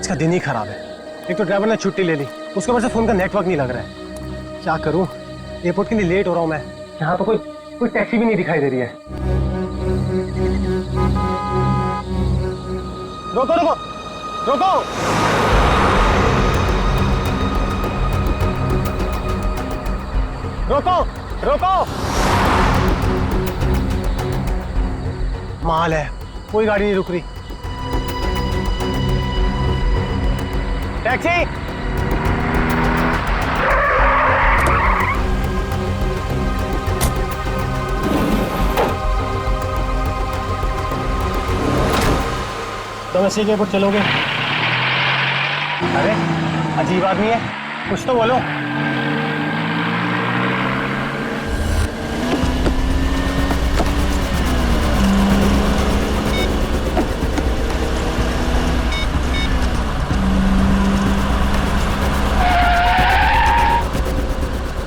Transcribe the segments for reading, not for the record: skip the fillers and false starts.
आज का दिन ही खराब है। एक तो ड्राइवर ने छुट्टी ले ली, उसके ऊपर से फोन का नेटवर्क नहीं लग रहा है। क्या करूं, एयरपोर्ट के लिए लेट हो रहा हूं मैं। यहाँ तो कोई टैक्सी भी नहीं दिखाई दे रही है। रोको रोको रोको। रोको रोको। माल है, कोई गाड़ी नहीं रुक रही। टैक्सी। डोमेस्टिक एयरपोर्ट चलोगे? अरे अजीब आदमी है, कुछ तो बोलो।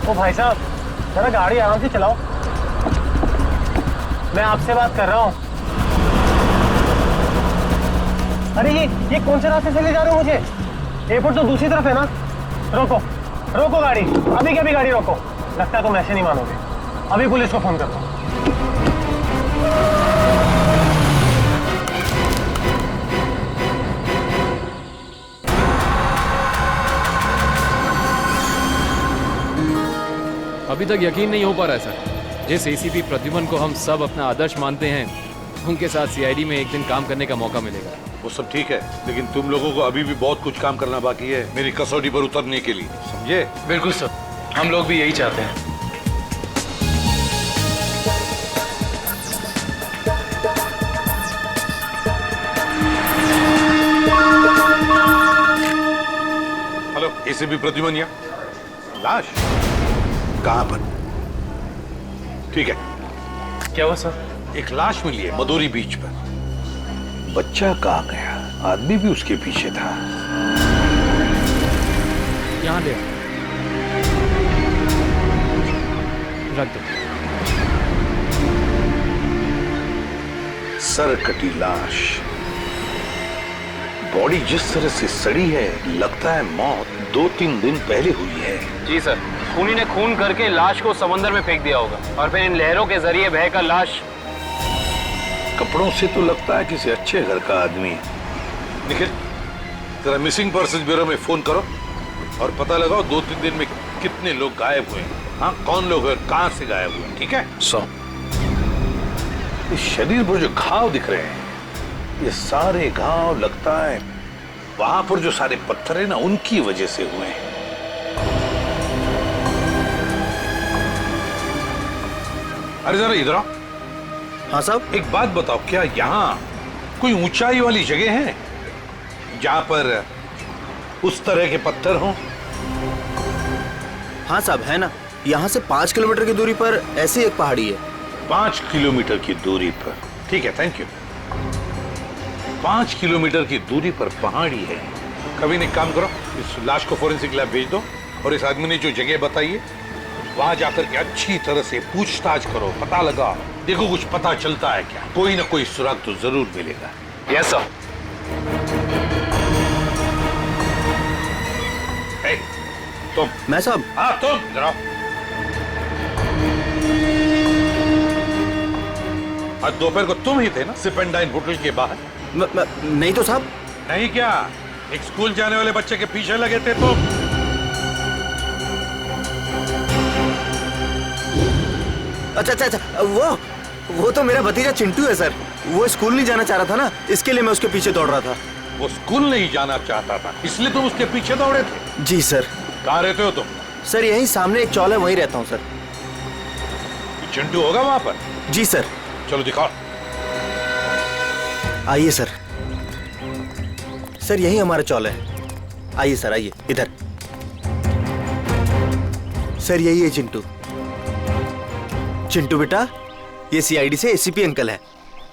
ओ भाई साहब, जरा गाड़ी आराम से चलाओ, मैं आपसे बात कर रहा हूँ। अरे ये कौन से रास्ते से ले जा रहे हो मुझे? एयरपोर्ट तो दूसरी तरफ है ना। रोको रोको गाड़ी, अभी के अभी गाड़ी रोको। लगता है तुम ऐसे नहीं मानोगे, अभी पुलिस को फोन कर दो। अभी तक यकीन नहीं हो पा रहा है सर। जिस एसीपी प्रद्युमन को हम सब अपना आदर्श मानते हैं, उनके साथ सीआईडी में एक दिन काम करने का मौका मिलेगा। वो सब ठीक है, लेकिन तुम लोगों को अभी भी बहुत कुछ काम करना बाकी है मेरी कसौटी पर उतरने के लिए, समझे? बिल्कुल सर, हम लोग भी यही चाहते हैं। हेलो, एसीपी प्रद्युमन या लाश कहाँ पर? ठीक है। क्या हुआ सर? एक लाश मिली है मदोरी बीच पर। बच्चा कहाँ गया? आदमी भी उसके पीछे था। यहाँ ले रख दो। सर कटी लाश, बॉडी जिस तरह से सड़ी है, लगता है मौत 2-3 दिन पहले हुई है। जी सर, खूनी ने खून करके लाश को समंदर में फेंक दिया होगा और फिर इन लहरों के जरिए बहकर लाश। कपड़ों से तो लगता है किसी अच्छे घर का आदमी। निखिल, जरा मिसिंग पर्सन ब्यूरो में फोन करो और पता लगाओ 2-3 दिन में कितने लोग गायब हुए। हाँ, कौन लोग हैं, कहां से गायब हुए, ठीक है? इस शरीर पर जो घाव दिख रहे हैं, ये सारे घाव लगता है वहां पर जो सारे पत्थर है ना, उनकी वजह से हुए हैं। अरे जरा इधर आओ। हाँ साहब। एक बात बताओ, क्या यहाँ कोई ऊंचाई वाली जगह है जहां पर उस तरह के पत्थर हों? हाँ साहब, है ना। यहाँ से 5 किलोमीटर की दूरी पर ऐसी एक पहाड़ी है। 5 किलोमीटर की दूरी पर? ठीक है, थैंक यू। 5 किलोमीटर की दूरी पर पहाड़ी है। कभी नहीं, काम करो, इस लाश को फोरेंसिक लैब भेज दो और इस आदमी ने जो जगह बताई है वहां जाकर के अच्छी तरह से पूछताछ करो, पता लगाओ, देखो कुछ पता चलता है क्या। कोई ना कोई सुराग तो जरूर मिलेगा। Yes sir. तुम। मैं साहब? हाँ तुम, जरा आज दोपहर को तुम ही थे ना सिप एंड डाइन होटल के बाहर? नहीं तो साहब। नहीं क्या? एक स्कूल जाने वाले बच्चे के पीछे लगे थे तुम? अच्छा, वो तो मेरा भतीजा चिंटू है सर। वो स्कूल नहीं जाना चाह रहा था ना, इसके लिए मैं उसके पीछे दौड़ रहा था। वो स्कूल नहीं जाना चाहता था, इसलिए तुम उसके पीछे दौड़े थे? जी सर। कहाँ रहते हो तुम? सर यहीं सामने एक चौल है, वहीं रहता हूँ सर। चिंटू होगा वहां पर? जी सर। चलो दिखाओ। आइए सर। सर यही हमारा चौल है। आइए सर, आइए इधर। सर यही है चिंटू। चिंटू बेटा, ये सीआईडी से एसीपी अंकल हैं,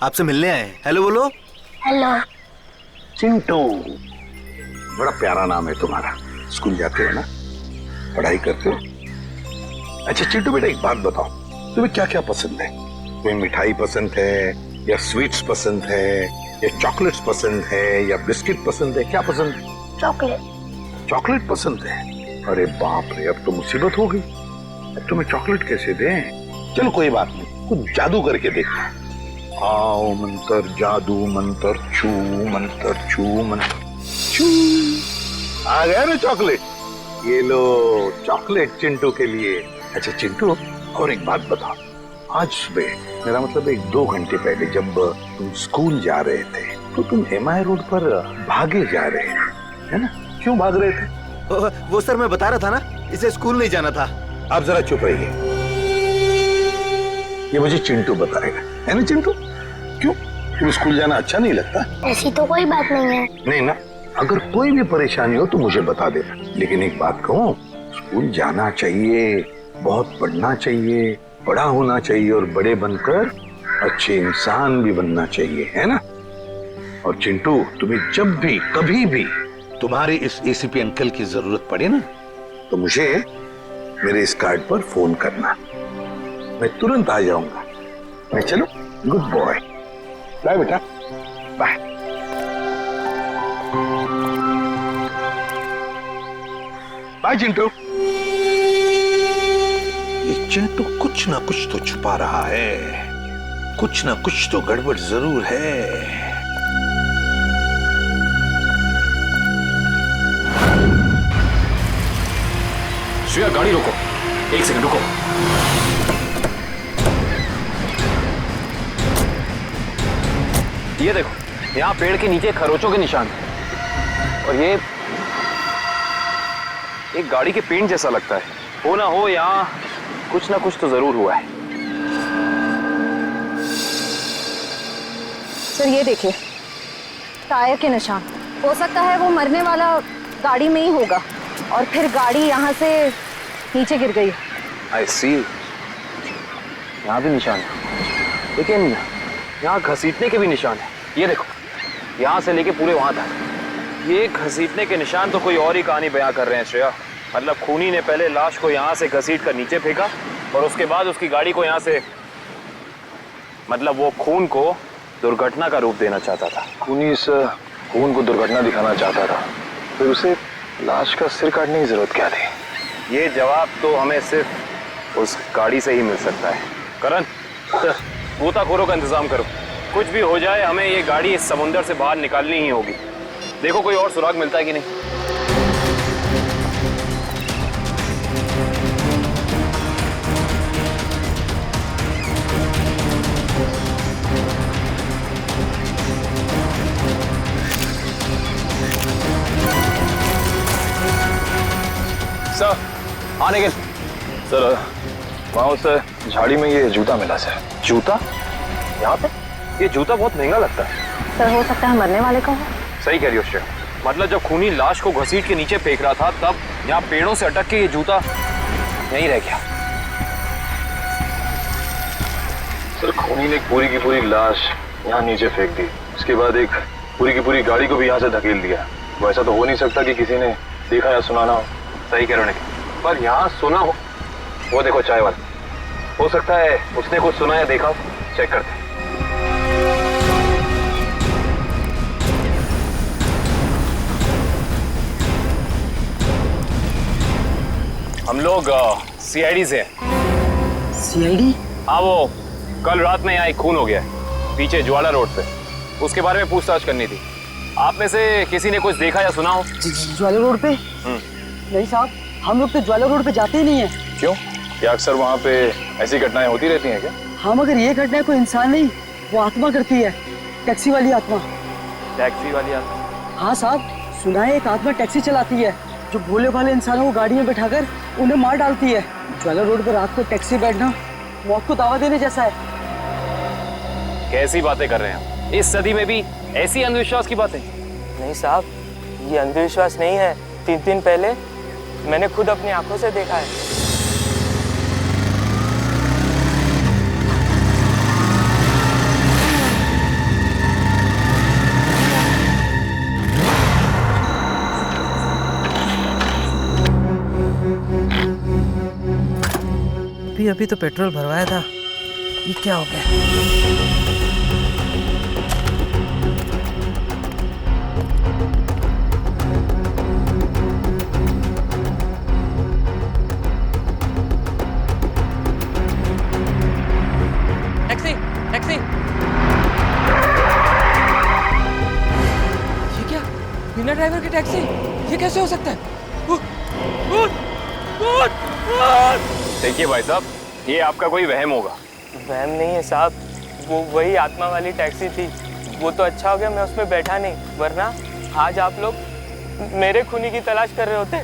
आपसे मिलने आए हैं। हेलो बोलो। हेलो। चिंटू, बड़ा प्यारा नाम है तुम्हारा। स्कूल जाते हो ना, पढ़ाई करते हो? अच्छा चिंटू बेटा, एक बात बताओ, तुम्हें क्या क्या पसंद है? कोई मिठाई पसंद है या स्वीट्स पसंद है या चॉकलेट्स पसंद है या बिस्किट पसंद है, क्या पसंद है? चॉकलेट। चॉकलेट पसंद है? अरे बाप रे, अब तो मुसीबत हो गई। अब तुम्हें चॉकलेट कैसे दें? चलो कोई बात नहीं, कुछ जादू करके देखते हैं। आओ मंत्र जादू मंत्र छू मंत्र छू मंत्र छू। आ गया ना चॉकलेट? ये लो चॉकलेट चिंटू के लिए। अच्छा चिंटू, और एक बात बताओ, आज सुबह मेरा मतलब 1-2 घंटे पहले जब तुम स्कूल जा रहे थे तो तुम MI रोड पर भागे जा रहे थे, है ना? क्यों भाग रहे थे? वो सर मैं बता रहा था ना, इसे स्कूल नहीं जाना था। आप जरा चुप रहिए, ये मुझे चिंटू बताएगा, है ना चिंटू? क्यों, तुम्हें स्कूल जाना अच्छा नहीं लगता? ऐसी तो कोई बात नहीं है। नहीं ना, अगर कोई भी परेशानी हो तो मुझे बता देना। लेकिन एक बात कहूँ, स्कूल जाना चाहिए, बहुत पढ़ना चाहिए, बड़ा होना चाहिए और बड़े बनकर अच्छे इंसान भी बनना चाहिए, है ना? और चिंटू, तुम्हें जब भी कभी भी तुम्हारे इस ACP अंकल की जरूरत पड़े ना, तो मुझे मेरे इस कार्ड पर फोन करना, मैं तुरंत आ जाऊंगा। मैं चलो, गुड बॉय, बाय बेटा, बाय। बाय चिंटू। ये चिंटू कुछ ना कुछ तो छुपा रहा है, कुछ ना कुछ तो गड़बड़ जरूर है। श्रेया गाड़ी रोको, 1 सेकंड रुको। ये देखो, यहाँ पेड़ के नीचे खरोचों के निशान हैं। और ये एक गाड़ी के पेंट जैसा लगता है। हो ना हो, यहाँ कुछ ना कुछ तो जरूर हुआ है। सर ये देखिए, टायर के निशान। हो सकता है वो मरने वाला गाड़ी में ही होगा और फिर गाड़ी यहाँ से नीचे गिर गई। आई सी, यहाँ भी निशान है, लेकिन यहाँ घसीटने के भी निशान है। ये देखो, यहाँ से लेके पूरे वहां तक ये घसीटने के निशान। तो कोई और ही कहानी बयां कर रहे हैं श्रेया। मतलब खूनी ने पहले लाश को यहाँ से घसीट कर नीचे फेंका और उसके बाद उसकी गाड़ी को यहाँ से, मतलब वो खून को दुर्घटना का रूप देना चाहता था। खूनी इस खून को दुर्घटना दिखाना चाहता था, फिर उसे लाश का सिर काटने की जरूरत क्या थी? ये जवाब तो हमें सिर्फ उस गाड़ी से ही मिल सकता है। करण, गोताखोरों का इंतजाम करो। कुछ भी हो जाए, हमें ये गाड़ी इस समुंदर से बाहर निकालनी ही होगी। देखो कोई और सुराग मिलता है कि नहीं। सर, आने के सर, वहाँ उस झाड़ी में ये जूता मिला सर। जूता? यहाँ पे? ये जूता बहुत महंगा लगता है। सर हो सकता है मरने वाले का हो। सही कह रही हो श्रेया। मतलब जब खूनी लाश को घसीट के नीचे फेंक रहा था, तब यहाँ पेड़ों से अटक के ये जूता यहीं रह गया। सर खूनी ने पूरी की पूरी लाश यहाँ नीचे फेंक दी, उसके बाद एक पूरी की पूरी गाड़ी को भी यहाँ से धकेल दिया। वैसा तो हो नहीं सकता कि किसी ने देखा या सुना ना हो। सही कह रहे हो, पर यहाँ सुना हो। वो देखो चाय वाला, हो सकता है उसने कुछ सुना या देखा हो। चेक करते हैं। हम लोग CID से हैं। CID? हाँ, वो कल रात में यहाँ एक खून हो गया है पीछे ज्वाला रोड पे। उसके बारे में पूछताछ करनी थी। आप में से किसी ने कुछ देखा या सुना हो? ज्वाला रोड पे? नहीं साहब, हम लोग तो ज्वाला रोड पे जाते ही नहीं है। क्यों? क्या अक्सर वहाँ पे ऐसी घटनाएं होती रहती हैं क्या? हाँ, मगर ये घटना कोई इंसान नहीं, वो आत्मा करती है। टैक्सी वाली आत्मा। टैक्सी वाली आत्मा? हाँ साहब, सुना है एक आत्मा टैक्सी चलाती है जो भोले भाले इंसानों को गाड़ी में बैठाकर उन्हें मार डालती है। ज्वाला रोड पर रात को टैक्सी बैठना मौत को दावा देने जैसा है। कैसी बातें कर रहे हैं? इस सदी में भी ऐसी अंधविश्वास की बातें? नहीं साहब, ये अंधविश्वास नहीं है। 3 दिन पहले मैंने खुद अपनी आंखों से देखा है। अभी तो पेट्रोल भरवाया था, ये क्या हो गया? टैक्सी, ये कैसे हो सकता है? देखिए भाई साहब, ये आपका कोई वहम होगा। वहम नहीं है साहब, वो वही आत्मा वाली टैक्सी थी। वो तो अच्छा हो गया मैं उसमें बैठा नहीं, वरना आज आप लोग मेरे खूनी की तलाश कर रहे होते।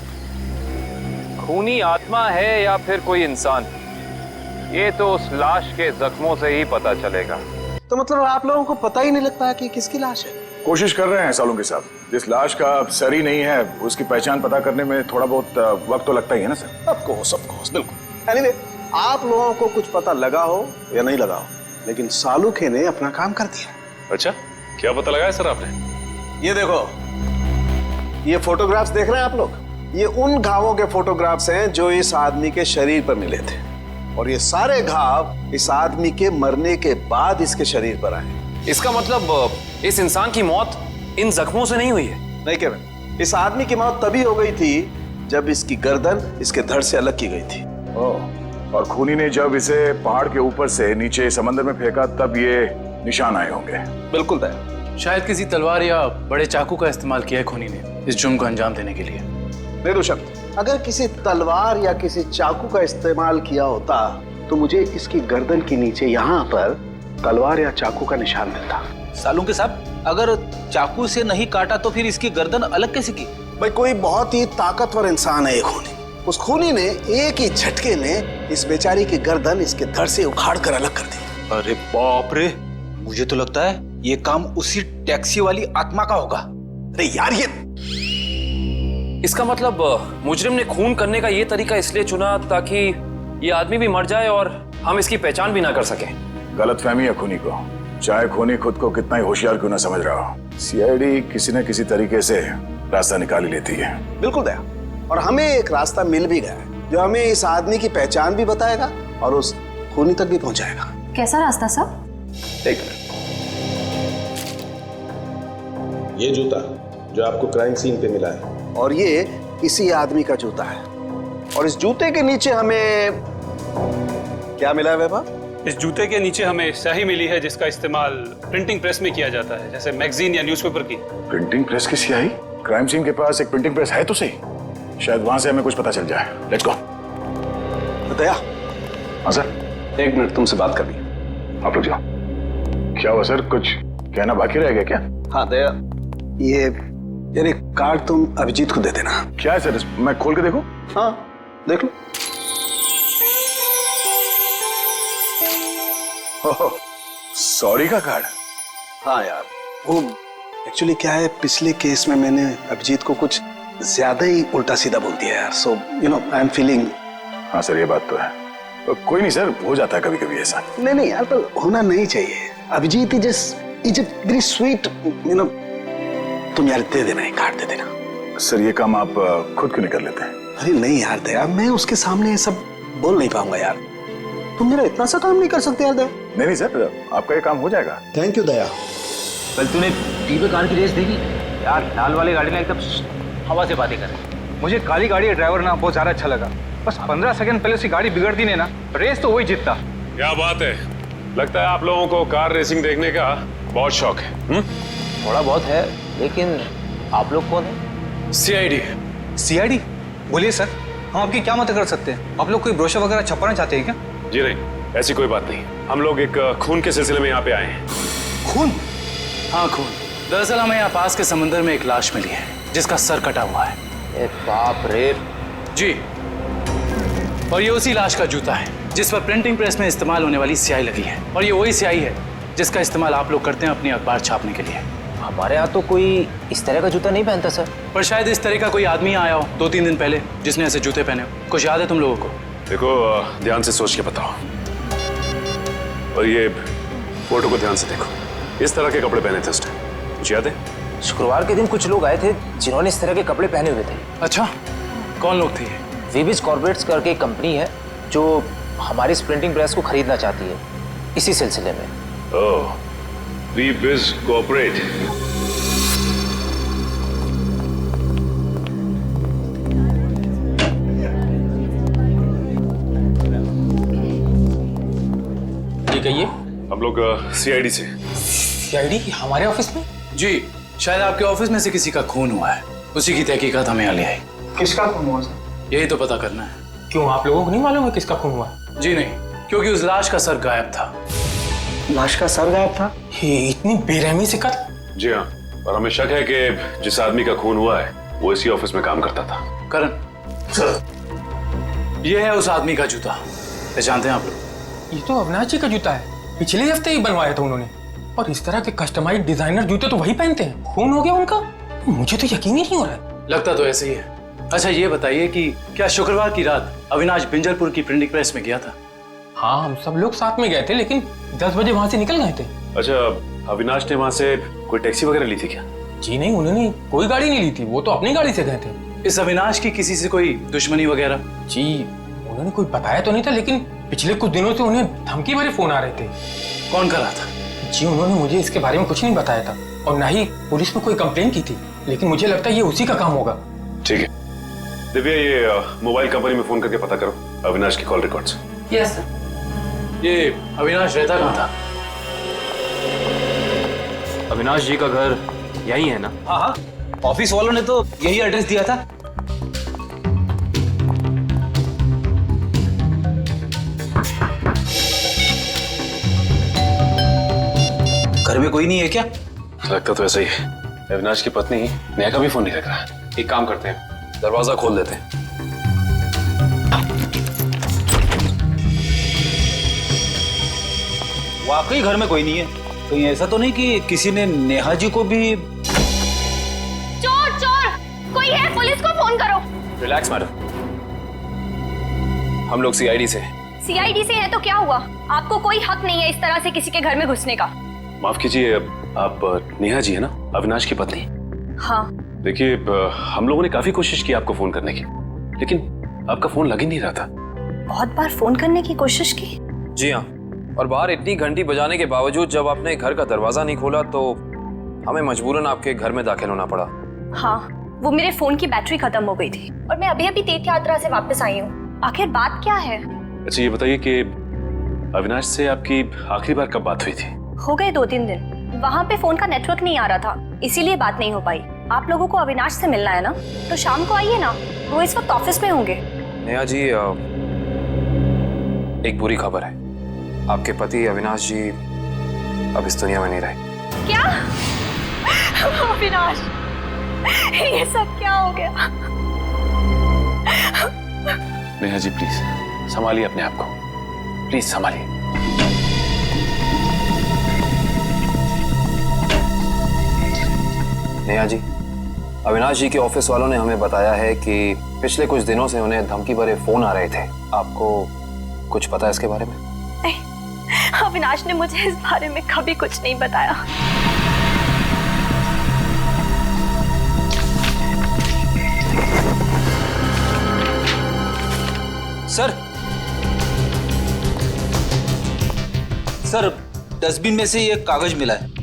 खूनी आत्मा है या फिर कोई इंसान, ये तो उस लाश के जख्मों से ही पता चलेगा। तो मतलब आप लोगों को पता ही नहीं लगता है कि किसकी लाश है? कोशिश कर रहे हैं सालों के साथ। जिस लाश का सर ही नहीं है उसकी पहचान पता करने में थोड़ा बहुत वक्त तो लगता ही है ना सर। ऑफ कोर्स, बिल्कुल। एनीवे, आप लोगों को कुछ पता लगा हो या नहीं लगा हो, लेकिन सालुखे ने अपना काम कर दिया। अच्छा, क्या पता लगाया सर आपने? ये देखो, ये फोटोग्राफ्स देख रहे हैं आप लोग? ये उन घावों के फोटोग्राफ्स हैं जो इस आदमी के शरीर पर मिले थे, और ये सारे घाव इस आदमी के मरने के बाद इसके शरीर पर आए। इसका मतलब इस इंसान की मौत इन जख्मों से नहीं हुई है? नहीं केविन, इस आदमी की मौत तभी हो गई थी जब इसकी गर्दन इसके धड़ से अलग की गई थी। और खूनी ने जब इसे पहाड़ के ऊपर से नीचे समंदर में फेंका तब ये निशान आए होंगे। बिल्कुल तय। शायद किसी तलवार या बड़े चाकू का इस्तेमाल किया है खूनी ने इस जुर्म को अंजाम देने के लिए। निर्दोषक, अगर किसी तलवार या किसी चाकू का इस्तेमाल किया होता तो मुझे इसकी गर्दन के नीचे यहाँ पर तलवार या चाकू का निशान मिलता। सालुंके साहब, अगर चाकू से नहीं काटा तो फिर इसकी गर्दन अलग कैसे की? भाई, कोई बहुत ही ताकतवर इंसान है ये खूनी। उस खूनी ने एक ही झटके में इस बेचारी की गर्दन इसके धड़ से उखाड़ कर अलग कर दी। अरे बाप रे, मुझे तो लगता है ये काम उसी टैक्सी वाली आत्मा का होगा। अरे यार, ये इसका मतलब मुजरिम ने खून करने का ये तरीका इसलिए चुना ताकि ये आदमी भी मर जाए और हम इसकी पहचान भी ना कर सके। गलतफहमी है खूनी को, चाहे खूनी खुद को कितना ही होशियार क्यों ना समझ रहा हो। सीआईडी किसी न किसी तरीके से रास्ता निकाल ही लेती है। बिल्कुल दया, और हमें एक रास्ता मिल भी गया है जो हमें इस आदमी की पहचान भी बताएगा और उस खूनी तक भी पहुंचाएगा। कैसा रास्ता साहब? एक मिनट, ये जूता जो आपको क्राइम सीन पे मिला है, और ये इसी आदमी का जूता है, और इस जूते के नीचे हमें क्या मिला है वैभव? इस जूते के नीचे हमें स्याही मिली है जिसका इस्तेमाल प्रिंटिंग प्रेस में किया जाता है, जैसे मैगजीन या न्यूज़पेपर की। प्रिंटिंग प्रेस की स्याही? क्राइम सीन के पास एक प्रिंटिंग प्रेस है तो सही, शायद वहां से हमें कुछ पता चल जाए। Let's go. दया। हाँ सर। 1 मिनट तुमसे बात करनी। आप लोग जाओ। क्या हुआ सर, कुछ कहना बाकी रह गया क्या? हाँ दया, ये यार एक कार्ड तुम अभिजीत को दे देना। क्या है सर, मैं खोल के देखूं? हाँ देख लो। सॉरी का कार्ड? हाँ यार, वो एक्चुअली क्या है, पिछले केस में मैंने अभिजीत को कुछ ज्यादा ही उल्टा सीधा बोल दिया यार, so you know I am feeling. हाँ सर, ये बात तो है। कोई नहीं सर, हो जाता है कभी कभी ऐसा। नहीं यार, पर होना नहीं चाहिए। Abhijeet is very sweet, you know. तुम यार दे देना, एक कार्ड दे देना। सर ये काम आप खुद क्यों नहीं कर लेते? अरे नहीं यार दया, मैं उसके सामने ये सब बोल नहीं पाऊंगा यार। तुम मेरा इतना सा काम नहीं कर सकते यार दया। नहीं सर, आपका ये काम हो जाएगा। थैंक यू दया। कल तूने टीवी कार की रेस देखी? यार लाल वाली गाड़ी ने एकदम हवा से बातें कर। मुझे काली गाड़ी का ड्राइवर ना बहुत ज्यादा अच्छा लगा। बस 15 सेकंड पहले उसकी गाड़ी बिगड़ती नहीं ना, रेस तो वही जीतता। क्या बात है, लगता है आप लोगों को कार रेसिंग देखने का बहुत शौक है। थोड़ा बहुत है, लेकिन आप लोग कौन है? सीआईडी। सीआईडी? बोलिए सर, हम आपकी क्या मदद कर सकते हैं? आप लोग कोई ब्रोशर वगैरह छपाना चाहते हैं क्या? जी नहीं, ऐसी कोई बात नहीं। हम लोग एक खून के सिलसिले में यहाँ पे आए हैं। खून? हाँ खून। दरअसल हमें यहाँ पास के समंदर में एक लाश मिली है जिसका सर कटा हुआ है। बाप रे। जी, और ये उसी लाश का जूता है जिस पर प्रिंटिंग प्रेस में इस्तेमाल होने वाली स्याही लगी है, और ये वही स्याही है जिसका इस्तेमाल आप लोग करते हैं अपनी अखबार छापने के लिए। हमारे यहाँ तो कोई इस तरह का जूता नहीं पहनता सर। पर शायद इस तरह का कोई आदमी आया हो 2-3 दिन पहले जिसने ऐसे जूते पहने हो। कुछ याद है तुम लोगों को? देखो, ध्यान से सोच के बताओ, और ये फोटो को ध्यान से देखो। इस तरह के कपड़े पहने थे उस टाइम, कुछ याद है? शुक्रवार के दिन कुछ लोग आए थे जिन्होंने इस तरह के कपड़े पहने हुए थे। अच्छा, कौन लोग थे ये? वीबिज कॉर्पोरेट्स करके एक कंपनी है जो हमारी इस प्रिंटिंग प्रेस को खरीदना चाहती है, इसी सिलसिले में। ओह, वीबिज कॉर्पोरेट। कहिए। हम लोग सीआईडी से। सीआईडी हमारे ऑफिस में? जी, शायद आपके ऑफिस में से किसी का खून हुआ है। उसी की तहकीकात हमें हालिया है। किसका खून हुआ सर? यही तो पता करना है। क्यों, आप लोगों को नहीं मालूम है किसका खून हुआ? जी नहीं, क्योंकि उस लाश का सर गायब था। लाश का सर गायब था? ये इतनी बेरहमी से कत्ल? जी हाँ, और हमें शक है कि जिस आदमी का खून हुआ है वो इसी ऑफिस में काम करता था। करण सर, ये है उस आदमी का जूता। पहचानते हैं आप लोग? ये तो अविनाश जी का जूता है, पिछले हफ्ते ही बनवाया था उन्होंने। और इस तरह के कस्टमाइज्ड डिजाइनर जूते तो वही पहनते हैं। खून हो गया उनका? मुझे तो यकीन ही नहीं हो रहा है। लगता तो ऐसे ही है। अच्छा ये बताइए कि क्या शुक्रवार की रात अविनाश बिंजलपुर की प्रिंटिंग प्रेस में गया था? हाँ, हम सब लोग साथ में गए थे, लेकिन 10 बजे वहां से निकल गए थे। अच्छा, अविनाश ने वहां से कोई टैक्सी वगैरह ली थी क्या? जी नहीं, उन्होंने कोई गाड़ी नहीं ली थी, वो तो अपनी गाड़ी से गए थे। इस अविनाश की किसी से कोई दुश्मनी वगैरह? जी उन्होंने कोई बताया तो नहीं था, लेकिन पिछले कुछ दिनों से उन्हें धमकी भरे फोन आ रहे थे। कौन कर रहा था? जी उन्होंने मुझे इसके बारे में कुछ नहीं बताया था, और ना ही पुलिस में कोई कंप्लेन की थी, लेकिन मुझे लगता है ये उसी का काम होगा। ठीक है दिव्या, ये मोबाइल कंपनी में फोन करके पता करो अविनाश की कॉल रिकॉर्ड्स। Yes sir. ये अविनाश रहता कहाँ था? अविनाश जी का घर यही है ना? हाँ हाँ, ऑफिस वालों ने तो यही एड्रेस दिया था। घर में कोई नहीं है क्या? लगता तो ऐसा ही है। अविनाश की पत्नी नेहा का भी फोन नहीं लग रहा। एक काम करते हैं, दरवाजा खोल देते हैं। वाकई घर में कोई नहीं है। कहीं ऐसा तो नहीं कि किसी ने नेहा जी को भी? चोर चोर कोई है, पुलिस को फोन करो। रिलैक्स मैडम, हम लोग सीआईडी से। सीआईडी से है तो क्या हुआ? आपको कोई हक नहीं है इस तरह से किसी के घर में घुसने का। माफ कीजिए, आप नेहा जी है ना, अविनाश की पत्नी? हाँ। देखिए, हम लोगों ने काफी कोशिश की आपको फोन करने की, लेकिन आपका फोन लग ही नहीं रहा था। बहुत बार फोन करने की कोशिश की। जी हाँ, और बाहर इतनी घंटी बजाने के बावजूद जब आपने घर का दरवाजा नहीं खोला तो हमें मजबूरन आपके घर में दाखिल होना पड़ा। हाँ, वो मेरे फोन की बैटरी खत्म हो गई थी और मैं अभी अभी तीर्थ यात्रा से वापस आई हूँ। आखिर बात क्या है? अच्छा ये बताइए कि अविनाश से आपकी आखिरी बार कब बात हुई थी? हो गए 2-3 दिन। वहाँ पे फोन का नेटवर्क नहीं आ रहा था, इसीलिए बात नहीं हो पाई। आप लोगों को अविनाश से मिलना है ना, तो शाम को आइए ना, वो इस वक्त ऑफिस में होंगे। नेहा जी, एक बुरी खबर है, आपके पति अविनाश जी अब इस दुनिया में नहीं रहे। क्या? अविनाश, ये सब क्या हो गया? नेहा जी प्लीज संभालिए अपने आप को, प्लीज संभालिए। नेहा जी, अविनाश जी के ऑफिस वालों ने हमें बताया है कि पिछले कुछ दिनों से उन्हें धमकी भरे फोन आ रहे थे। आपको कुछ पता है इसके बारे में? नहीं, अविनाश ने मुझे इस बारे में कभी कुछ नहीं बताया। सर, डस्टबिन में से ये कागज मिला है।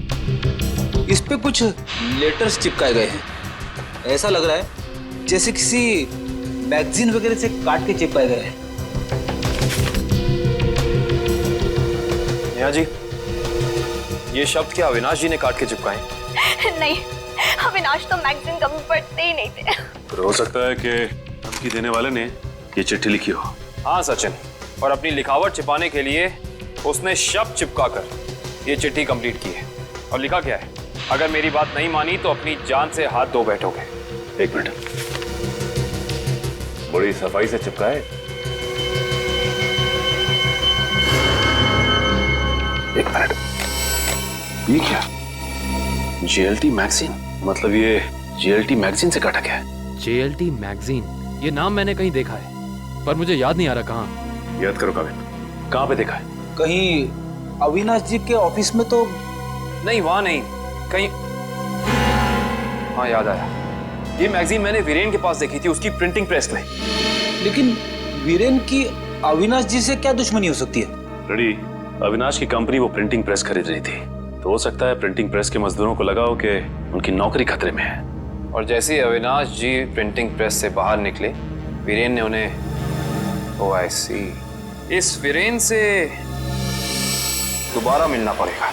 इस पे कुछ लेटर्स चिपकाए गए हैं। ऐसा लग रहा है जैसे किसी मैगजीन वगैरह से काट के चिपकाए गए हैं। नेहा जी, ये शब्द क्या अविनाश जी ने काट के चिपकाए? नहीं, अविनाश तो मैगजीन कभी पढ़ते ही नहीं थे। तो हो सकता है कि धमकी देने वाले ने ये चिट्ठी लिखी हो। हाँ सचिन, और अपनी लिखावट छिपाने के लिए उसने शब्द चिपकाकर ये चिट्ठी कंप्लीट की है। और लिखा क्या है? अगर मेरी बात नहीं मानी तो अपनी जान से हाथ धो बैठोगे। एक मिनट, बड़ी सफाई से चिपकाए। एक मिनट, ये क्या? JLT मैगजीन, मतलब ये JLT मैगजीन से काटा गया है। JLT मैगजीन, ये नाम मैंने कहीं देखा है, पर मुझे याद नहीं आ रहा कहाँ। याद करो काविन, कहाँ पे देखा है? कहीं अविनाश जी के ऑफिस में तो नहीं, वहां नहीं, कहीं। हाँ याद आया, ये मैगजीन मैंने वीरेन के पास देखी थी, उसकी प्रिंटिंग प्रेस में। लेकिन वीरेन की अविनाश जी से क्या दुश्मनी हो सकती है? रेडी, अविनाश की कंपनी वो प्रिंटिंग प्रेस खरीद रही थी, तो हो सकता है प्रिंटिंग प्रेस के मजदूरों को लगा हो कि उनकी नौकरी खतरे में है। और जैसे ही अविनाश जी प्रिंटिंग प्रेस से बाहर निकले, वीरेन ने उन्हें, ओह आई सी, इस वीरेन से दोबारा मिलना पड़ेगा।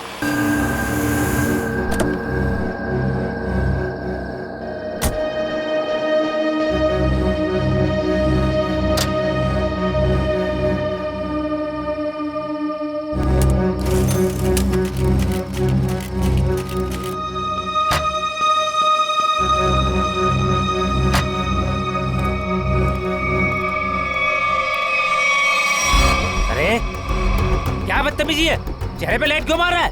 क्या बदतमीजी है? चेहरे पे लाइट क्यों मार रहा है?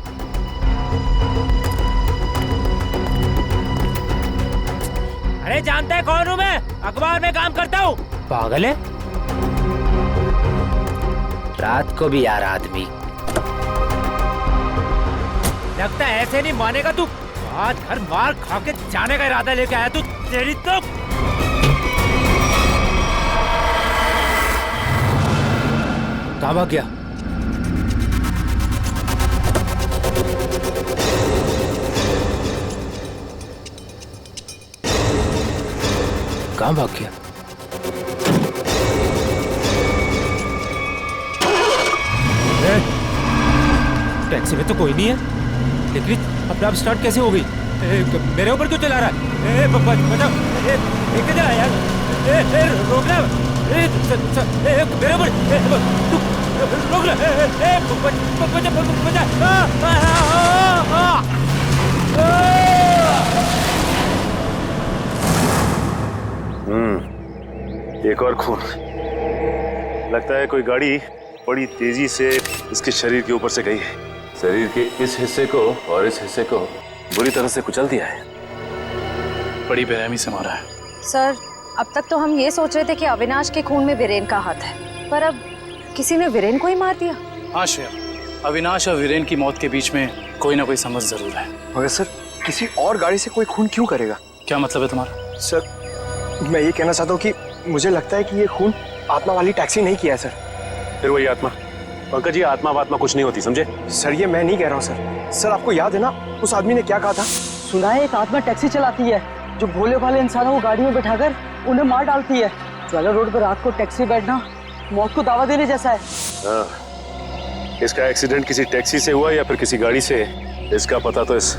अरे जानता है कौन हूँ मैं? अखबार में काम करता हूँ। पागल है? रात को भी यार आदमी। लगता है ऐसे नहीं मानेगा तू। आज घर मार खा के जाने का इरादा लेके आया तू। तेरी तो कहाँ भाग गया? कहाँ भाग गया? टैक्सी में तो कोई नहीं है, लेकिन अपने आप स्टार्ट कैसे हो गई? मेरे ऊपर क्यों चला रहा है? बचाओ! किधर आया यार? रोकना! मेरे ऊपर रोक ले! एक और खून। लगता है कोई गाड़ी बड़ी तेजी से इसके शरीर के ऊपर से गई है। शरीर के इस हिस्से को और इस हिस्से को बुरी तरह से कुचल दिया है। बड़ी बेरहमी से मारा है। सर, अब तक तो हम ये सोच रहे थे कि अविनाश के खून में वीरेन का हाथ है, पर अब किसी ने वीरेन को ही मार दिया। हाँ श्रेया, अविनाश और वीरेन की मौत के बीच में कोई ना कोई समझ जरूर है। मगर सर, किसी और गाड़ी से कोई खून क्यों करेगा? क्या मतलब है तुम्हारा? सर, मैं ये कहना चाहता हूँ कि मुझे लगता है कि ये खून आत्मा वाली टैक्सी नहीं किया है सर। फिर वही आत्मा? पंकज जी, आत्मा कुछ नहीं होती, समझे? सर, ये मैं नहीं कह रहा हूँ सर। सर, आपको याद है ना उस आदमी ने क्या कहा था? सुना है एक आत्मा टैक्सी चलाती है जो भोले भाले इंसानों को गाड़ी में बैठाकर उन्हें मार डालती है। ज्वाला रोड पर रात को टैक्सी बैठना मौत को दावा देने जैसा है। हाँ, इसका एक्सीडेंट किसी टैक्सी से हुआ या फिर किसी गाड़ी से, इसका पता तो इस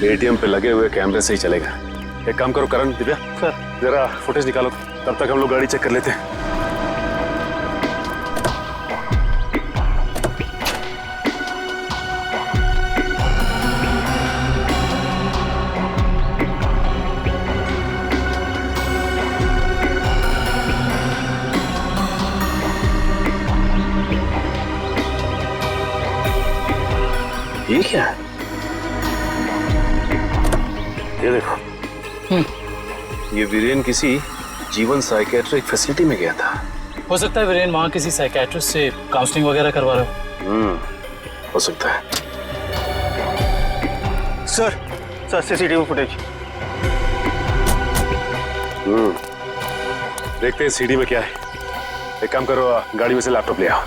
एटीएम पे लगे हुए कैमरे से ही चलेगा। एक काम करो करण, दिव्या, जरा फुटेज निकालो, तब तक हम लोग गाड़ी चेक कर लेते हैं। ये क्या है? ये देखो, ये वीरेन किसी जीवन साइकेट्रिक फैसिलिटी में गया था। हो सकता है वीरेन वहाँ किसी साइकेट्रिस्ट से काउंसलिंग वगैरह करवा रहे हो। हो सकता है। Sir, CCTV footage. देखते हैं सीडी में क्या है। एक काम करो, गाड़ी में से लैपटॉप ले आओ।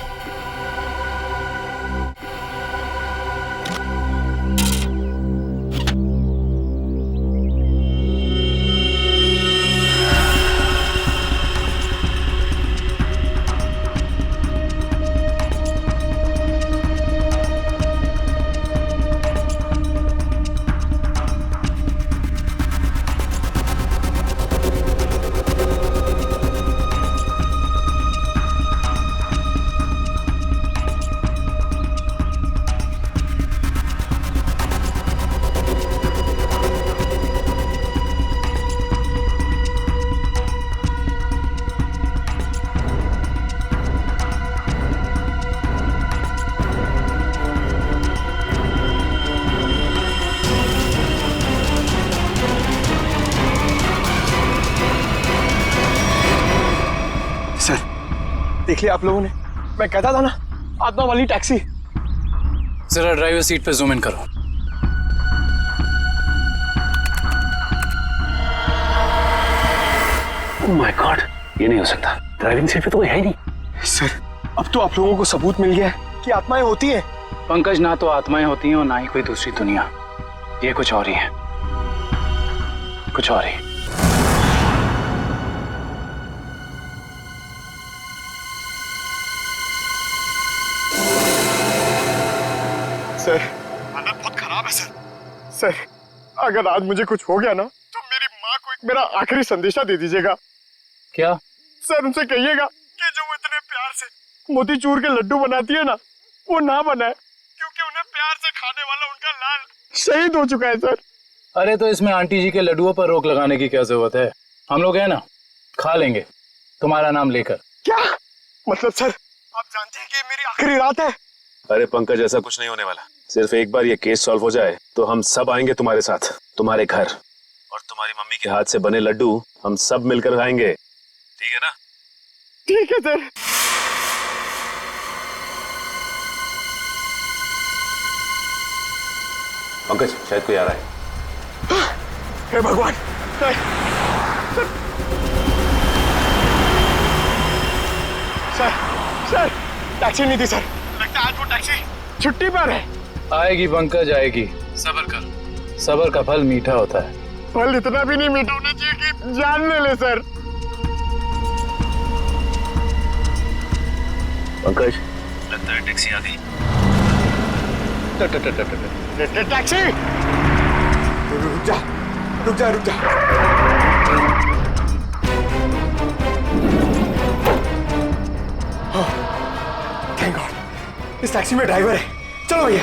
देख लिया आप लोगों ने? मैं कहता था ना, आत्मा वाली टैक्सी। जरा ड्राइवर सीट पे जूम इन करो। ओह माय गॉड, ये नहीं हो सकता। ड्राइविंग सीट पे तो कोई है ही नहीं। सर, अब तो आप लोगों को सबूत मिल गया है कि आत्माएं होती हैं। पंकज, ना तो आत्माएं होती हैं और ना ही कोई दूसरी दुनिया। ये कुछ और ही है, कुछ और ही। सर, हालत बहुत खराब है सर। सर, अगर आज मुझे कुछ हो गया ना, तो मेरी माँ को एक मेरा आखिरी संदेशा दे दीजिएगा। क्या? सर, उनसे कहिएगा कि जो वो इतने प्यार से मोतीचूर के लड्डू बनाती है ना, वो ना बनाए, क्योंकि उन्हें प्यार से खाने वाला उनका लाल शहीद हो चुका है सर। अरे तो इसमें आंटी जी के लड्डुओं पर रोक लगाने की क्या जरूरत है? हम लोग है ना, खा लेंगे तुम्हारा नाम लेकर। क्या मतलब सर, आप जानते हैं कि ये मेरी आखिरी रात है। अरे पंकज, ऐसा कुछ नहीं होने वाला। सिर्फ एक बार ये केस सॉल्व हो जाए तो हम सब आएंगे तुम्हारे साथ, तुम्हारे घर, और तुम्हारी मम्मी के हाथ से बने लड्डू हम सब मिलकर खाएंगे। ठीक है ना? ठीक है सर। पंकज, शायद कोई आ रहा है। हे भगवान। सर टैक्सी नहीं थी सर। लगता है आज वो टैक्सी छुट्टी पर है। आएगी पंकज, आएगी। सब्र कर, सब्र का फल मीठा होता है। फल इतना भी नहीं मीठा होना चाहिए कि जान ले ले सर। पंकज, लगता है टैक्सी आ गई। टैक्सी। रुक जा रुक जा रुक जा। थैंक गॉड, इस टैक्सी में ड्राइवर है। चलो भैया।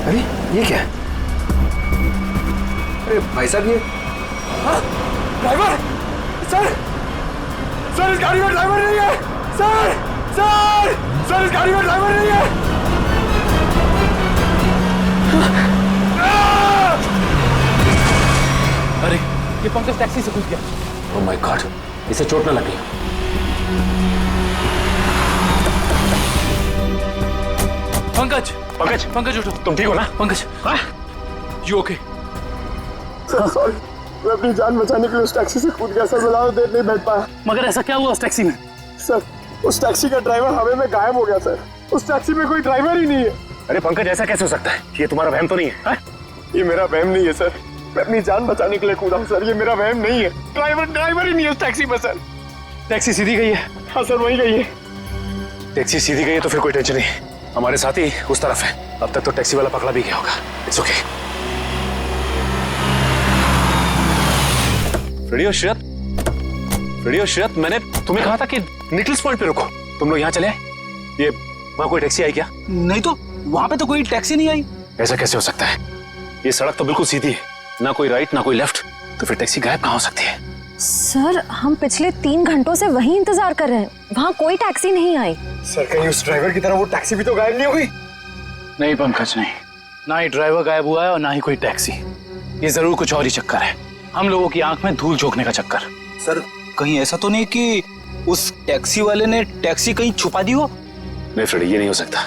अरे ये क्या है? अरे भाई साहब, ये ड्राइवर। सर इस गाड़ी में ड्राइवर नहीं है। सर इस गाड़ी में ड्राइवर नहीं है। अरे ये पंकज टैक्सी से घुस गया। ओह माय गॉड, इसे चोट न लगी। पंकज उठो। तुम ठीक हो ना? Pankaj, you okay? सॉरी, मैं अपनी जान बचाने के लिए उस टैक्सी से कूद गया सर। मैं ज्यादा देर नहीं बैठ पाया। मगर ऐसा क्या हुआ उस टैक्सी में? सर उस टैक्सी का ड्राइवर हवा में गायब हो गया सर। उस टैक्सी में कोई ड्राइवर ही नहीं है। अरे पंकज, ऐसा कैसे हो सकता है? ये तुम्हारा वहम तो नहीं है? ये मेरा वहम नहीं है सर। मैं अपनी जान बचाने के लिए कूदा हूँ सर। ये मेरा वहम नहीं है। ड्राइवर ही नहीं है उस टैक्सी में सर। टैक्सी सीधी गई है? हाँ सर, वही गई है। टैक्सी सीधी गई है तो फिर कोई टेंशन नहीं। हमारे साथ ही उस तरफ है। अब तक तो टैक्सी वाला पकड़ा भी गया होगा। It's okay. रेडियो श्रेयत, मैंने तुम्हें कहा था कि निकल्स पॉइंट पे रुको। तुम लोग यहाँ चले आए? ये वहाँ कोई टैक्सी आई क्या? नहीं तो, वहाँ पे तो कोई टैक्सी नहीं आई। ऐसा कैसे हो सकता है? ये सड़क तो बिल्कुल सीधी है, ना कोई राइट ना कोई लेफ्ट, तो फिर टैक्सी गायब कहाँ हो सकती है? सर हम पिछले 3 घंटों से वहीं इंतजार कर रहे हैं, वहाँ कोई टैक्सी नहीं आई। सर कहीं उस ड्राइवर की तरह वो टैक्सी भी तो गायब नहीं हो गई? नहीं पंकज, नहीं। ना ही ड्राइवर गायब हुआ है और ना ही कोई टैक्सी। ये जरूर कुछ और ही चक्कर है, हम लोगों की आंख में धूल झोंकने का चक्कर। सर कहीं ऐसा तो नहीं कि उस टैक्सी वाले ने टैक्सी कहीं छुपा दी हो? नहीं फ्रेडी, ये नहीं हो सकता।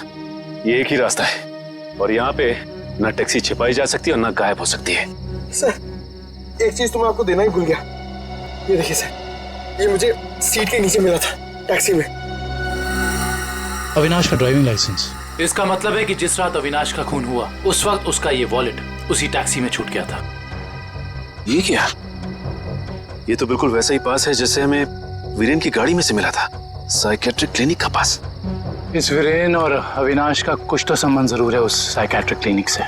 ये एक ही रास्ता है और यहाँ पे ना टैक्सी छिपाई जा सकती है और ना गायब हो सकती है। सर एक चीज तो मैं आपको देना ही भूल गया। ये देखिए सर, ये मुझे सीट के नीचे मिला था टैक्सी में। अविनाश का ड्राइविंग लाइसेंस। इसका मतलब है कि जिस रात अविनाश का खून हुआ उस वक्त उसका ये वॉलेट उसी टैक्सी में छूट गया था। ये क्या? ये तो बिल्कुल वैसा ही पास है जैसे हमें वीरेन की गाड़ी में से मिला था, साइकेट्रिक क्लिनिक का पास। इस वीरेन और अविनाश का कुछ तो संबंध जरूर है उस साइकेट्रिक क्लिनिक से।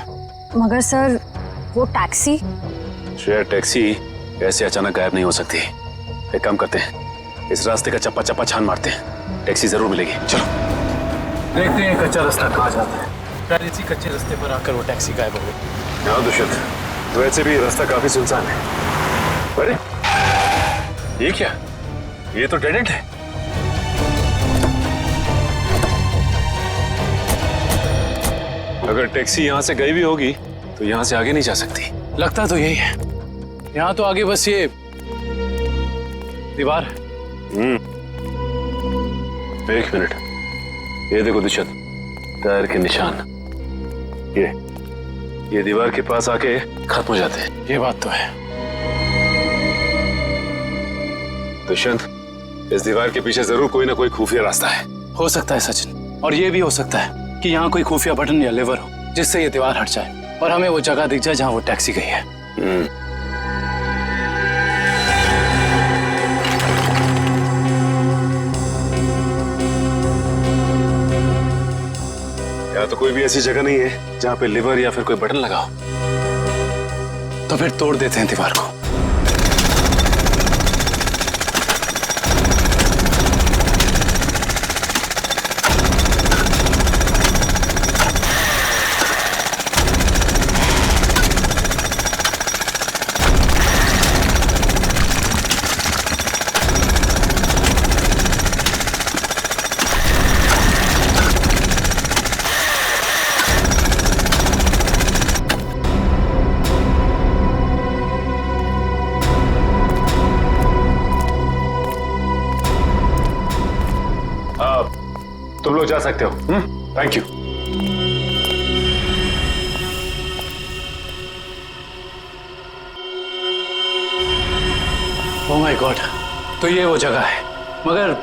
मगर सर वो टैक्सी? शायद टैक्सी ऐसे अचानक गायब नहीं हो सकती। एक काम करते हैं, इस रास्ते का चप्पा चप्पा छान मारते हैं, टैक्सी जरूर मिलेगी। चलो देखते हैं कच्चा रास्ता कहाँ जाता है। शायद इसी कच्चे रास्ते पर आकर वो टैक्सी गायब हो गई। हाँ दुष्यंत, वैसे भी रास्ता काफी सुनसान है। अरे ये क्या? ये तो डेड एंड है। अगर टैक्सी यहाँ से गई भी होगी तो यहाँ से आगे नहीं जा सकती। लगता तो यही है। यहाँ तो आगे बस ये दीवार है। एक मिनट, ये देखो दुष्यंत, टायर के निशान। ये दीवार के पास आके खत्म हो जाते हैं। ये बात तो है। दुष्यंत, इस दीवार के पीछे जरूर कोई ना कोई खुफिया रास्ता है। हो सकता है सचिन, और ये भी हो सकता है कि यहाँ कोई खुफिया बटन या लेवर हो जिससे ये दीवार हट जाए और हमें वो जगह दिख जाए जहाँ वो टैक्सी गई है। यहाँ तो कोई भी ऐसी जगह नहीं है जहाँ पे लिवर या फिर कोई बटन लगा हो। तो फिर तोड़ देते हैं दीवार को। तुम लोग जा सकते हो। Thank you. Oh my God, तो ये वो जगह है, मगर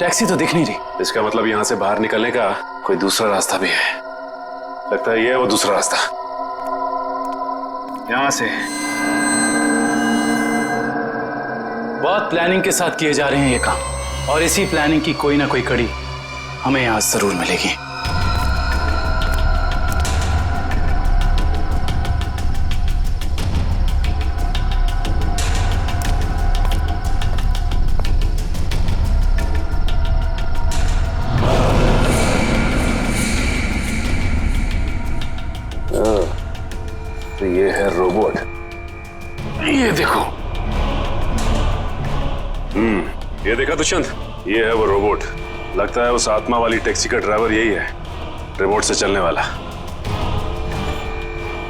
टैक्सी तो दिख नहीं रही। इसका मतलब यहाँ से बाहर निकलने का कोई दूसरा रास्ता भी है। लगता है ये है वो दूसरा रास्ता। यहाँ से बहुत प्लानिंग के साथ किए जा रहे हैं ये काम, और इसी प्लानिंग की कोई ना कोई कड़ी हमें यहाँ जरूर मिलेगी। तो ये है रोबोट, ये देखो। ये देखा दुष्यंत, ये है वो रोबोट। लगता है उस आत्मा वाली टैक्सी का ड्राइवर यही है, रिमोट से चलने वाला।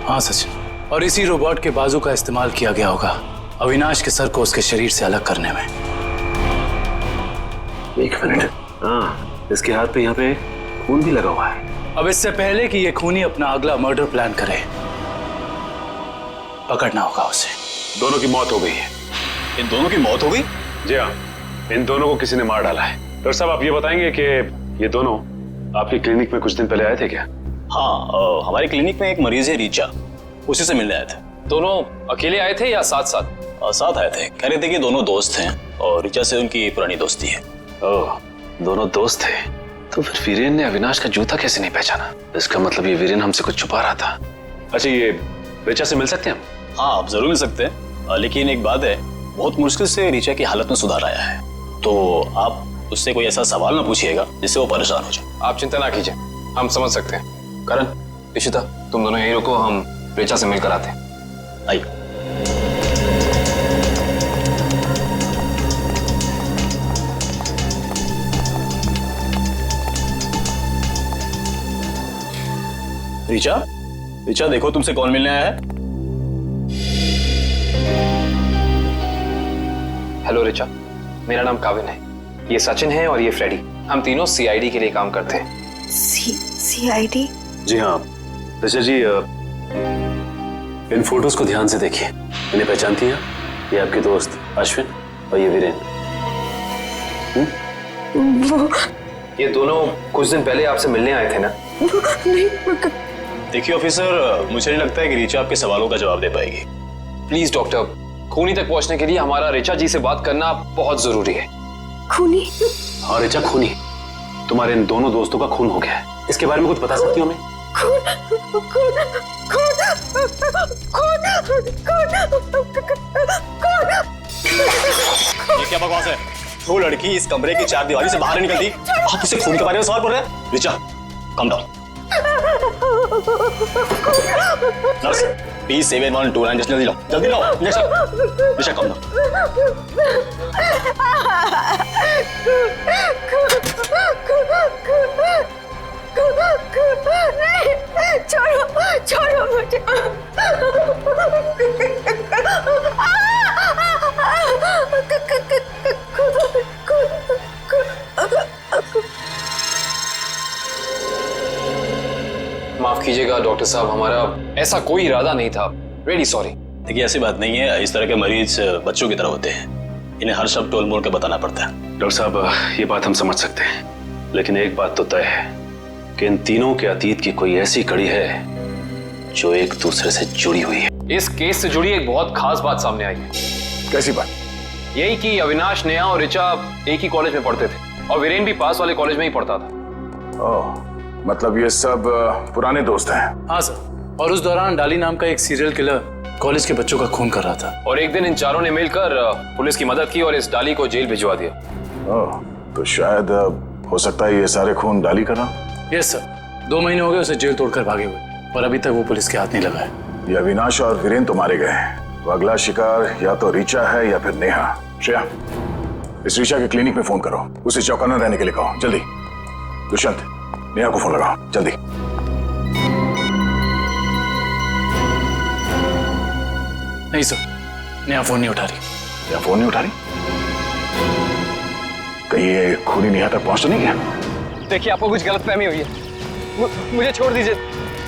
हाँ सचिन, और इसी रोबोट के बाजू का इस्तेमाल किया गया होगा अविनाश के सर को उसके शरीर से अलग करने में। एक मिनट, हाँ, इसके हाथ पे यहाँ पे खून भी लगा हुआ है। अब इससे पहले कि ये खूनी अपना अगला मर्डर प्लान करे, पकड़ना होगा उसे। दोनों की मौत हो गई है। इन दोनों की मौत हो गई? जी हाँ, इन दोनों को किसी ने मार डाला है। डॉक्टर साहब, आप ये बताएंगे कि ये दोनों आपकी क्लिनिक में कुछ दिन पहले आए थे क्या? हाँ, हमारी क्लिनिक में एक मरीज है रीचा, उसी से मिलने आए थे। दोनों अकेले आए थे या साथ साथ? साथ आए थे। कह रहे थे कि दोनों दोस्त हैं और रीचा से उनकी पुरानी दोस्ती है। ओह, दोनों दोस्त थे। तो फिर वीरेन ने अविनाश का जूता कैसे नहीं पहचाना? इसका मतलब ये वीरेन हमसे कुछ छुपा रहा था। अच्छा, ये रीचा से मिल सकते हैं हम? हाँ, आप जरूर मिल सकते हैं, लेकिन एक बात है, बहुत मुश्किल से रीचा की हालत में सुधार आया है, तो आप उससे कोई ऐसा सवाल ना पूछिएगा जिससे वो परेशान हो जाए। आप चिंता ना कीजिए, हम समझ सकते हैं। करण, इशिता, तुम दोनों यहीं रुको, हम रीचा से मिलकर आते हैं। आइए। रीचा, रीचा देखो तुमसे कौन मिलने आया है। हेलो रीचा, मेरा नाम काविन है, ये सचिन है और ये फ्रेडी। हम तीनों सीआईडी के लिए काम करते हैं। सीआईडी? जी हाँ ऋचा जी, इन फोटोज को ध्यान से देखिए। इन्हें पहचानती हैं? ये आपके दोस्त अश्विन और ये वीरेन। ये दोनों कुछ दिन पहले आपसे मिलने आए थे ना? देखिए ऑफिसर, मुझे नहीं लगता है कि रीचा आपके सवालों का जवाब दे पाएगी। प्लीज डॉक्टर, खूनी तक पहुंचने के लिए हमारा रीचा जी से बात करना बहुत जरूरी है। खूनी? हाँ ऋचा, खूनी। तुम्हारे इन दोनों दोस्तों का खून हो गया है। इसके बारे में कुछ बता सकती हो हमें? ये क्या बकवास है? वो लड़की इस कमरे की चार दीवारी से बाहर निकलती, आप उसे खून के बारे में सवाल कर रहे हैं? Richa, come down. Nurse, please 7129 just जल्दी लो, जल्दी लो। Richa, come down. छोड़ो, छोड़ो मुझे। माफ कीजिएगा डॉक्टर साहब, हमारा ऐसा कोई इरादा नहीं था। Really sorry. देखिए ऐसी बात नहीं है, इस तरह के मरीज बच्चों की तरह होते हैं, इन्हें हर शब्द टोल मोल के बताना पड़ता है। डॉक्टर साहब, ये बात हम समझ सकते हैं, लेकिन एक बात तो तय है कि इन तीनों के अतीत की कोई ऐसी कड़ी है जो एक दूसरे से जुड़ी हुई है। इस केस से जुड़ी एक बहुत खास बात सामने आई है। कैसी बात? यही कि अविनाश, नेहा और ऋचा एक ही कॉलेज में पढ़ते थे और वीरेन भी पास वाले कॉलेज में ही पढ़ता था। ओह, मतलब ये सब पुराने दोस्त हैं? हाँ सर, और उस दौरान डाली नाम का एक सीरियल किलर कॉलेज के बच्चों का खून कर रहा था, और एक दिन इन चारों ने मिलकर पुलिस की मदद की और इस डाली को जेल भिजवा दिया। ओह, तो शायद हो सकता है ये सारे खून डाली कर रहा। यस सर, 2 महीने हो गए उसे जेल तोड़कर भागे हुए, और अभी तक वो पुलिस के हाथ नहीं लगा है। ये अविनाश और वीरेन तो मारे गए हैं, तो अगला शिकार या तो रीचा है या फिर नेहा। श्रेया, इस रीचा के क्लिनिक में फोन करो, उसे चौकन्ना रहने के लिए कहो, जल्दी। दुष्यंत, नेहा को फोन लगाओ, जल्दी। नहीं सर, नेहा फोन नहीं उठा रही। नेहा फोन नहीं उठा रही? कहीं ये खूनी नेहा तक पहुंच तो नहीं गया? देखिए आपको कुछ गलतफहमी हुई है, मुझे छोड़ दीजिए।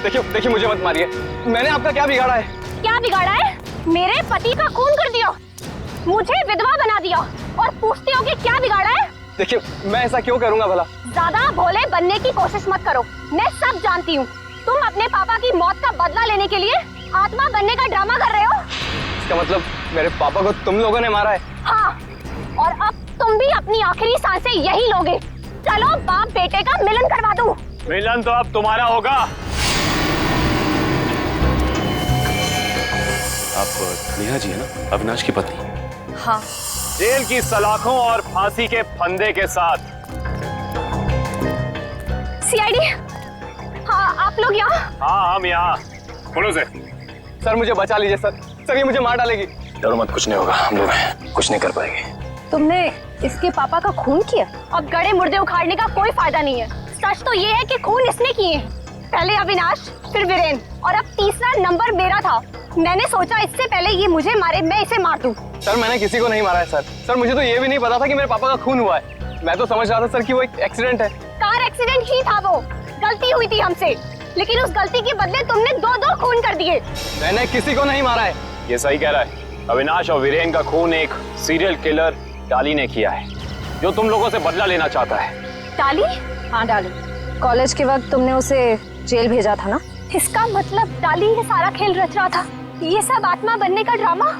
देखिए मुझे मत मारिए, मैंने आपका क्या बिगाड़ा है? क्या बिगाड़ा है? मेरे पति का खून कर दिया, मुझे विधवा बना दिया और पूछते हो कि क्या बिगाड़ा है? देखिए मैं ऐसा क्यों करूंगा भला? ज्यादा भोले बनने की कोशिश मत करो, मैं सब जानती हूँ। तुम अपने पापा की मौत का बदला लेने के लिए आत्मा बनने का ड्रामा कर रहे हो। इसका मतलब मेरे पापा को तुम लोगों ने मारा है? हाँ, और अब तुम भी अपनी आखिरी सांसें यही लोगे। चलो बाप बेटे का मिलन करवा दूं। मिलन तो अब तुम्हारा होगा। आप नेहा जी है ना, अविनाश की पत्नी? हाँ। जेल की सलाखों और फांसी के फंदे के साथ। सीआईडी, हाँ आप लोग यहाँ? हाँ हम यहाँ। बोलो से। सर मुझे बचा लीजिए सर, सर ये मुझे मार डालेगी। डरो मत, कुछ नहीं होगा, हम लोग हैं, कुछ नहीं कर पाएंगे। तुमने इसके पापा का खून किया? अब गड़े मुर्दे उखाड़ने का कोई फायदा नहीं है। सच तो ये है कि खून इसने किए, पहले अविनाश फिर वीरेन और अब तीसरा नंबर मेरा था। मैंने सोचा इससे पहले ये मुझे मारे मैं इसे मार दूं। सर मैंने किसी को नहीं मारा है सर। सर मुझे तो ये भी नहीं पता था कि मेरे पापा का खून हुआ है। मैं तो समझ रहा था सर कि वो एक एक्सीडेंट है। कार एक्सीडेंट ही था, वो गलती हुई थी हमसे, लेकिन उस गलती के बदले तुमने दो खून कर दिए। मैंने किसी को नहीं मारा है। ये सही कह रहा है, अविनाश और वीरेन का खून एक सीरियल किलर डाली ने किया है, जो तुम लोगों से बदला लेना चाहता है। डाली? हाँ डाली। कॉलेज के वक्त तुमने उसे जेल भेजा था ना? इसका मतलब डाली ये सारा खेल रच रहा था, ये सब आत्मा बनने का ड्रामा।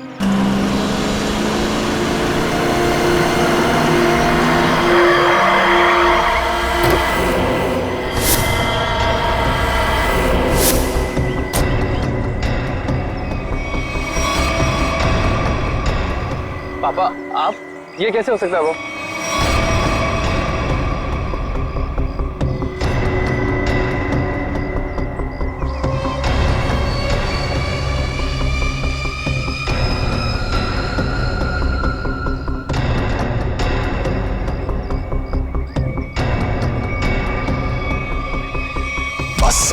पापा आप, ये कैसे हो सकता है? वो बस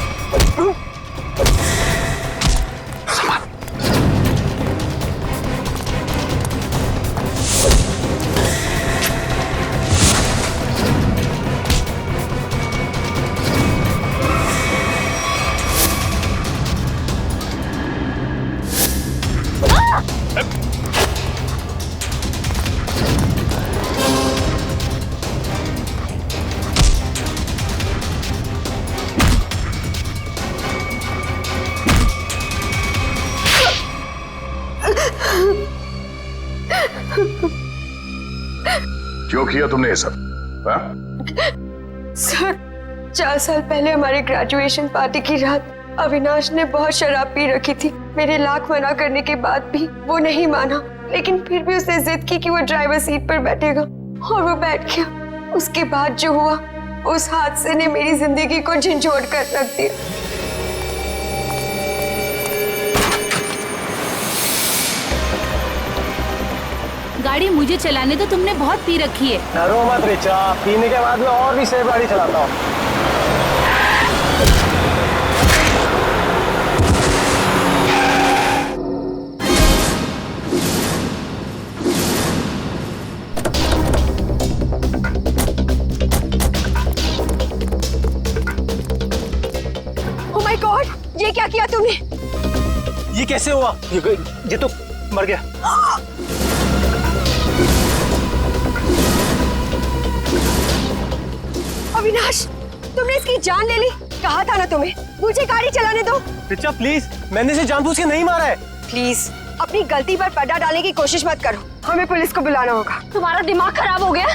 क्यों किया तुमने ये सब? सर 4 साल पहले हमारी ग्रेजुएशन पार्टी की रात अविनाश ने बहुत शराब पी रखी थी। मेरे लाख मना करने के बाद भी वो नहीं माना, लेकिन फिर भी उसने जिद की कि वो ड्राइवर सीट पर बैठेगा और वो बैठ गया। उसके बाद जो हुआ, उस हादसे ने मेरी जिंदगी को झंझोड़ कर रख दिया। गाड़ी मुझे चलाने तो तुमने बहुत पी रखी है। डरो मत रिचा, पीने के बाद मैं और भी सेफ गाड़ी चलाता हूँ। ओह माय गॉड, ये क्या किया तुमने? ये कैसे हुआ? ये तो मर गया। अविनाश, तुमने इसकी जान ले ली। कहा था ना तुम्हें, मुझे गाड़ी चलाने दो। रिचा प्लीज, मैंने इसे जानबूझ के नहीं मारा है। प्लीज अपनी गलती पर पर्दा डालने की कोशिश मत करो, हमें पुलिस को बुलाना होगा। तुम्हारा दिमाग खराब हो गया?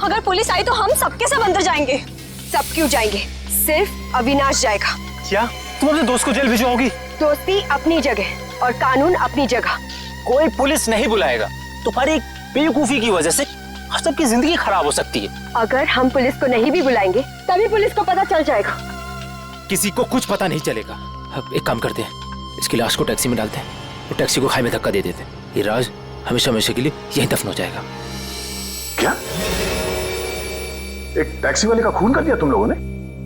अगर पुलिस आई तो हम सबके सब अंदर जाएंगे। सब क्यों जाएंगे? सिर्फ अविनाश जाएगा। क्या तुम अपने दोस्त को जेल भिजवाओगी? दोस्ती अपनी जगह और कानून अपनी जगह। कोई पुलिस नहीं बुलाएगा। तुम्हारी बेवकूफी की वजह से सबकी जिंदगी खराब हो सकती है। अगर हम पुलिस को नहीं भी बुलाएंगे तभी पुलिस को पता चल जाएगा। किसी को कुछ पता नहीं चलेगा। अब एक काम करते हैं, इसकी लाश को टैक्सी में डालते हैं और टैक्सी को खाई में धक्का दे देते हैं। ये राज हमेशा हमेशा के लिए यहीं दफन हो जाएगा। क्या? एक टैक्सी वाले का खून कर दिया तुम लोगों ने?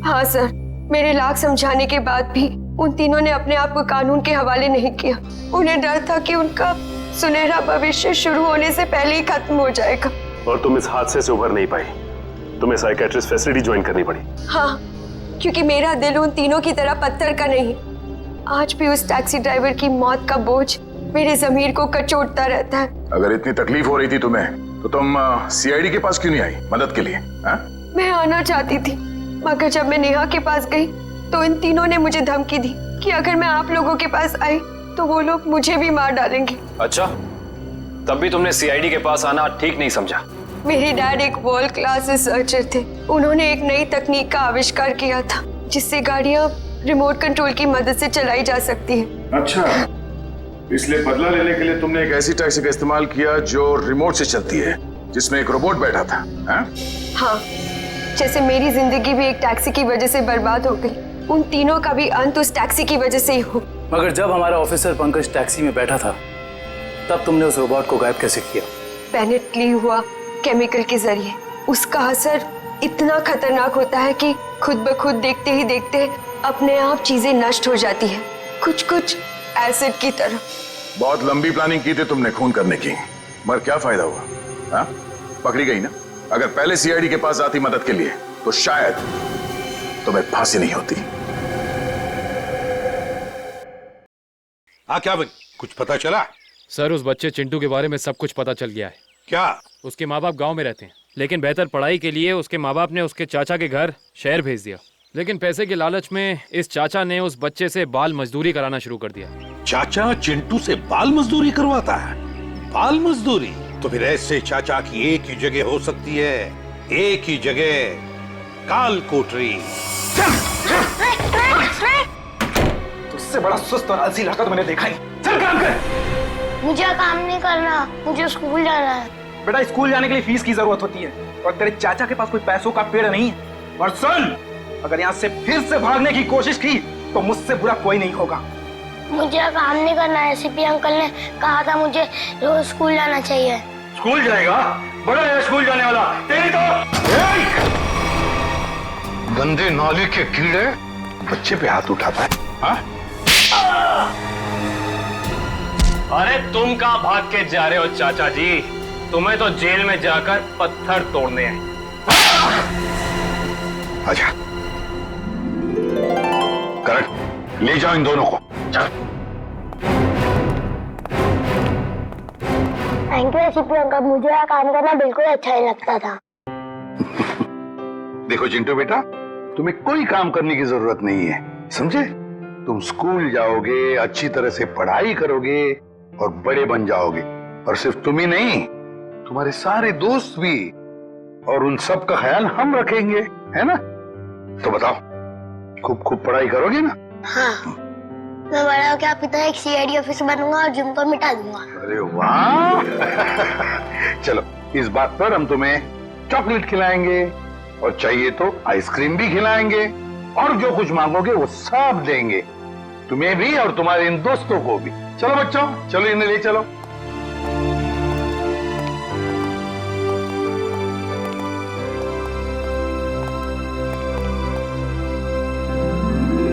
हाँ सर, मेरे लाख समझाने के बाद भी उन तीनों ने अपने आप को कानून के हवाले नहीं किया। उन्हें डर था कि उनका सुनहरा भविष्य शुरू होने से पहले ही खत्म हो जाएगा। और तुम इस हादसे से उभर नहीं पाई। तुम्हें साइकेट्रिस्ट फैसिलिटी ज्वाइन करनी पड़ी। हाँ, क्योंकि मेरा दिल उन तीनों की तरह पत्थर का नहीं। आज भी उस टैक्सी ड्राइवर की मौत का बोझ मेरे जमीर को कचोटता रहता है। अगर इतनी तकलीफ हो रही थी तुम्हें तो तुम सीआईडी के पास क्यों नहीं आई मदद के लिए? हा? मैं आना चाहती थी, मगर जब मैं नेहा के पास गई तो इन तीनों ने मुझे धमकी दी कि अगर मैं आप लोगों के पास आई तो वो लोग मुझे भी मार डालेंगे। अच्छा, तब भी तुमने सीआईडी के पास आना ठीक नहीं समझा? मेरे डैड एक वर्ल्ड क्लास रिसर्चर थे। उन्होंने एक नई तकनीक का आविष्कार किया था जिससे गाड़ियां रिमोट कंट्रोल की मदद से चलाई जा सकती है। अच्छा, इसलिए बदला लेने के लिए तुमने एक ऐसी टैक्सी का इस्तेमाल किया जो रिमोट से चलती है, जिसमें एक रोबोट बैठा था। हाँ, जैसे मेरी जिंदगी भी एक टैक्सी की वजह से बर्बाद हो गई, उन तीनों का भी अंत उस टैक्सी की वजह से ही हो। मगर जब हमारा ऑफिसर पंकज टैक्सी में बैठा था तब तुमने उस रोबोट को गायब कैसे किया? पेनेट ली हुआ केमिकल के जरिए। उसका असर इतना खतरनाक होता है कि खुद ब खुद देखते ही देखते अपने आप चीजें नष्ट हो जाती है, कुछ कुछ एसिड की तरह। बहुत लंबी प्लानिंग की थी तुमने खून करने की, मगर क्या फायदा हुआ? हाँ? पकड़ी गई ना। अगर पहले सीआईडी के पास आती मदद के लिए तो शायद तुम्हें फांसी नहीं होती। हाँ, क्या भाई, कुछ पता चला? सर, उस बच्चे चिंटू के बारे में सब कुछ पता चल गया है। क्या? उसके माँ बाप गांव में रहते हैं, लेकिन बेहतर पढ़ाई के लिए उसके माँ बाप ने उसके चाचा के घर शहर भेज दिया। लेकिन पैसे के लालच में इस चाचा ने उस बच्चे से बाल मजदूरी कराना शुरू कर दिया। चाचा चिंटू से बाल मजदूरी करवाता है? बाल मजदूरी? तो फिर ऐसे चाचा की एक ही जगह हो सकती है, एक ही जगह, काल कोठरी। तुझसे बड़ा सुस्त और आलसी लड़का तो मैंने देखा ही। चल काम कर। मुझे काम नहीं करना, मुझे स्कूल जाना है। बेटा, स्कूल जाने के लिए फीस की जरूरत होती है और तेरे चाचा के पास कोई पैसों का पेड़ नहीं है। और सुन, अगर यहाँ से फिर से भागने की कोशिश की तो मुझसे बुरा कोई नहीं होगा। मुझे काम नहीं करना है। सीपी अंकल ने कहा था मुझे रोज स्कूल जाना चाहिए। स्कूल जाएगा? बड़ा है स्कूल जाने वाला। तेरी तो गंदे नाले के कीड़े बच्चे पे हाथ उठाता है। हाँ? अरे तुम कहाँ भाग के जा रहे हो चाचा जी? तुम्हें तो जेल में जाकर पत्थर तोड़ने हैं। आजा, करण, ले जाओ इन दोनों को। थैंक यू सीपी अंकल, मुझे यहाँ काम करना बिल्कुल अच्छा नहीं लगता था। देखो चिंटू बेटा, तुम्हें कोई काम करने की जरूरत नहीं है, समझे? तुम स्कूल जाओगे, अच्छी तरह से पढ़ाई करोगे और बड़े बन जाओगे। और सिर्फ तुम ही नहीं, तुम्हारे सारे दोस्त भी, और उन सब का ख्याल हम रखेंगे, है ना? तो बताओ, खूब खूब पढ़ाई करोगे ना? हाँ, मैं बड़ा होकर आपकी तरह एक सीआईडी ऑफिसर बनूंगा और जिम को मिटा दूंगा। अरे वाह! चलो, इस बात पर हम तुम्हें चॉकलेट खिलाएंगे और चाहिए तो आइसक्रीम भी खिलाएंगे, और जो कुछ मांगोगे वो सब देंगे, तुम्हें भी और तुम्हारे इन दोस्तों को भी। चलो बच्चों, चलो इन्हें ले चलो।